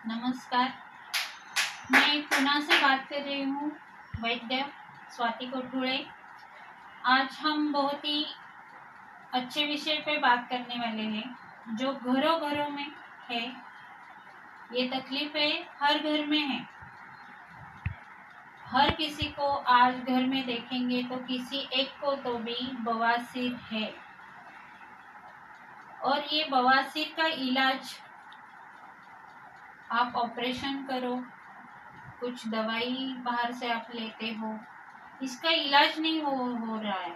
नमस्कार। मैं पुणे से बात कर रही हूँ, वैद्य स्वाति कोठुड़े। आज हम बहुत ही अच्छे विषय पे बात करने वाले हैं जो घरों घरों में है। ये तकलीफें हर घर में है। हर किसी को आज घर में देखेंगे तो किसी एक को तो भी बवासीर है। और ये बवासीर का इलाज आप ऑपरेशन करो, कुछ दवाई बाहर से आप लेते हो, इसका इलाज नहीं हो रहा है।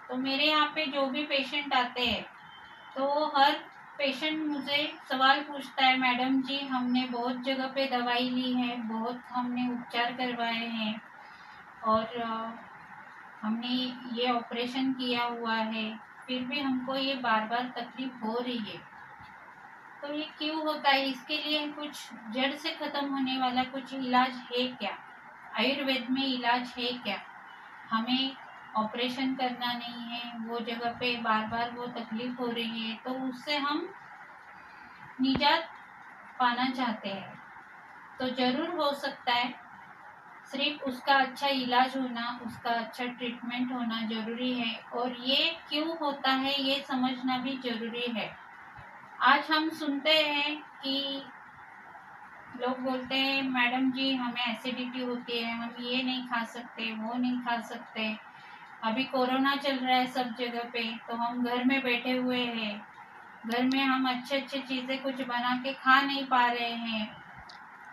तो मेरे यहाँ पे जो भी पेशेंट आते हैं तो हर पेशेंट मुझे सवाल पूछता है, मैडम जी हमने बहुत जगह पे दवाई ली है, बहुत हमने उपचार करवाए हैं और हमने ये ऑपरेशन किया हुआ है, फिर भी हमको ये बार बार तकलीफ हो रही है। तो ये क्यों होता है? इसके लिए कुछ जड़ से खत्म होने वाला कुछ इलाज है क्या? आयुर्वेद में इलाज है क्या? हमें ऑपरेशन करना नहीं है, वो जगह पे बार बार वो तकलीफ हो रही है तो उससे हम निजात पाना चाहते हैं। तो जरूर हो सकता है, सिर्फ उसका अच्छा इलाज होना, उसका अच्छा ट्रीटमेंट होना जरूरी है। और ये क्यों होता है ये समझना भी जरूरी है। आज हम सुनते हैं कि लोग बोलते हैं, मैडम जी हमें एसिडिटी होती है, हम ये नहीं खा सकते, वो नहीं खा सकते, अभी कोरोना चल रहा है सब जगह पे, तो हम घर में बैठे हुए हैं, घर में हम अच्छे अच्छे चीज़ें कुछ बना के खा नहीं पा रहे हैं।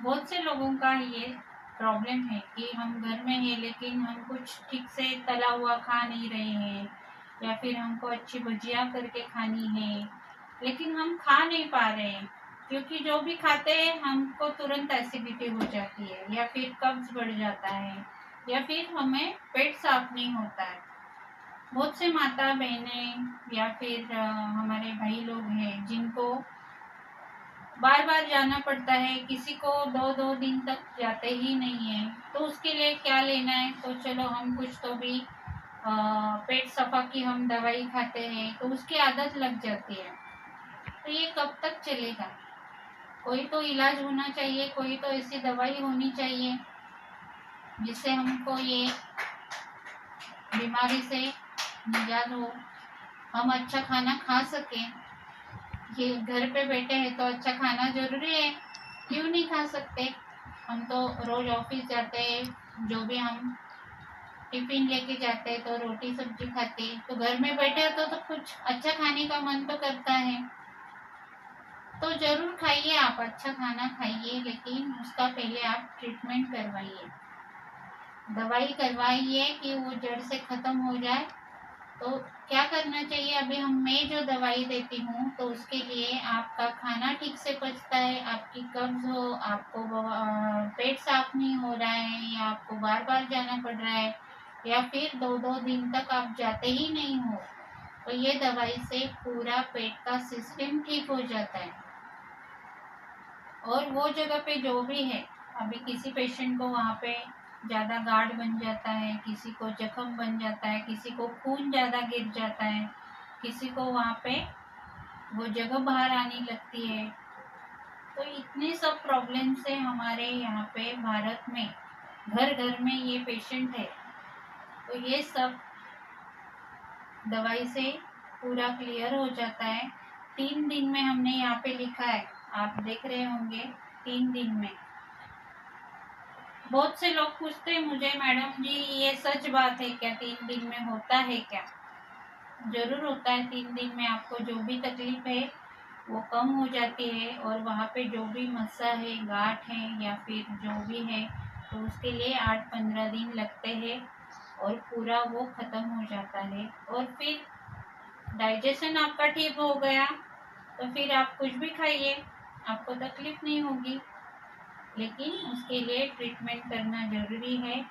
बहुत से लोगों का ये प्रॉब्लम है कि हम घर में हैं लेकिन हम कुछ ठीक से तला हुआ खा नहीं रहे हैं, या फिर हमको अच्छी भजिया करके खानी है लेकिन हम खा नहीं पा रहे हैं, क्योंकि जो भी खाते हैं हमको तुरंत एसिडिटी हो जाती है, या फिर कब्ज बढ़ जाता है, या फिर हमें पेट साफ नहीं होता है। बहुत से माता बहनें या फिर हमारे भाई लोग हैं जिनको बार बार जाना पड़ता है, किसी को दो दो दिन तक जाते ही नहीं है। तो उसके लिए क्या लेना है? तो चलो हम कुछ तो भी पेट सफा की हम दवाई खाते हैं तो उसकी आदत लग जाती है। तो ये कब तक चलेगा? कोई तो इलाज होना चाहिए, कोई तो ऐसी दवाई होनी चाहिए जिससे हमको ये बीमारी से निजात हो, हम अच्छा खाना खा सकें। ये घर पे बैठे हैं तो अच्छा खाना जरूरी है, क्यों नहीं खा सकते? हम तो रोज ऑफिस जाते हैं, जो भी हम टिफिन लेके जाते हैं तो रोटी सब्जी खाते हैं, तो घर में बैठे तो कुछ अच्छा खाने का मन तो करता है। तो जरूर खाइए, आप अच्छा खाना खाइए, लेकिन उसका पहले आप ट्रीटमेंट करवाइए, दवाई करवाइए कि वो जड़ से खत्म हो जाए। तो क्या करना चाहिए? अभी मैं जो दवाई देती हूँ तो उसके लिए आपका खाना ठीक से पचता है, आपकी कब्ज हो, आपको पेट साफ नहीं हो रहा है, या आपको बार बार जाना पड़ रहा है, या फिर दो दो दिन तक आप जाते ही नहीं हो, तो ये दवाई से पूरा पेट का सिस्टम ठीक हो जाता है। और वो जगह पे जो भी है, अभी किसी पेशेंट को वहाँ पे ज़्यादा गाढ़ बन जाता है, किसी को जख्म बन जाता है, किसी को खून ज़्यादा गिर जाता है, किसी को वहाँ पे वो जगह बाहर आने लगती है। तो इतने सब प्रॉब्लम से हमारे यहाँ पे भारत में घर घर में ये पेशेंट है। तो ये सब दवाई से पूरा क्लियर हो जाता है। 3 दिन में हमने यहाँ पे लिखा है, आप देख रहे होंगे, 3 दिन में। बहुत से लोग पूछते हैं मुझे, मैडम जी ये सच बात है क्या? 3 दिन में होता है क्या? जरूर होता है। 3 दिन में आपको जो भी तकलीफ है वो कम हो जाती है, और वहाँ पे जो भी मस्सा है, गांठ है, या फिर जो भी है, तो उसके लिए 8-15 दिन लगते हैं और पूरा वो खत्म हो जाता है। और फिर डाइजेशन आपका ठीक हो गया तो फिर आप कुछ भी खाइए, आपको तकलीफ नहीं होगी। लेकिन उसके लिए ट्रीटमेंट करना ज़रूरी है।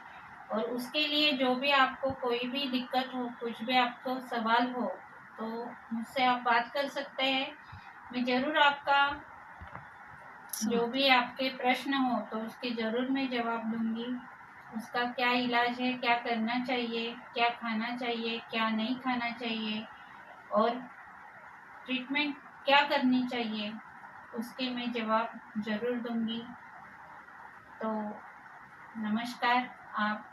और उसके लिए जो भी आपको कोई भी दिक्कत हो, कुछ भी आपको सवाल हो, तो मुझसे आप बात कर सकते हैं। मैं ज़रूर आपका जो भी आपके प्रश्न हो तो उसके ज़रूर मैं जवाब दूंगी। उसका क्या इलाज है, क्या करना चाहिए, क्या खाना चाहिए, क्या नहीं खाना चाहिए, और ट्रीटमेंट क्या करनी चाहिए, उसके मैं जवाब ज़रूर दूंगी। तो नमस्कार। आप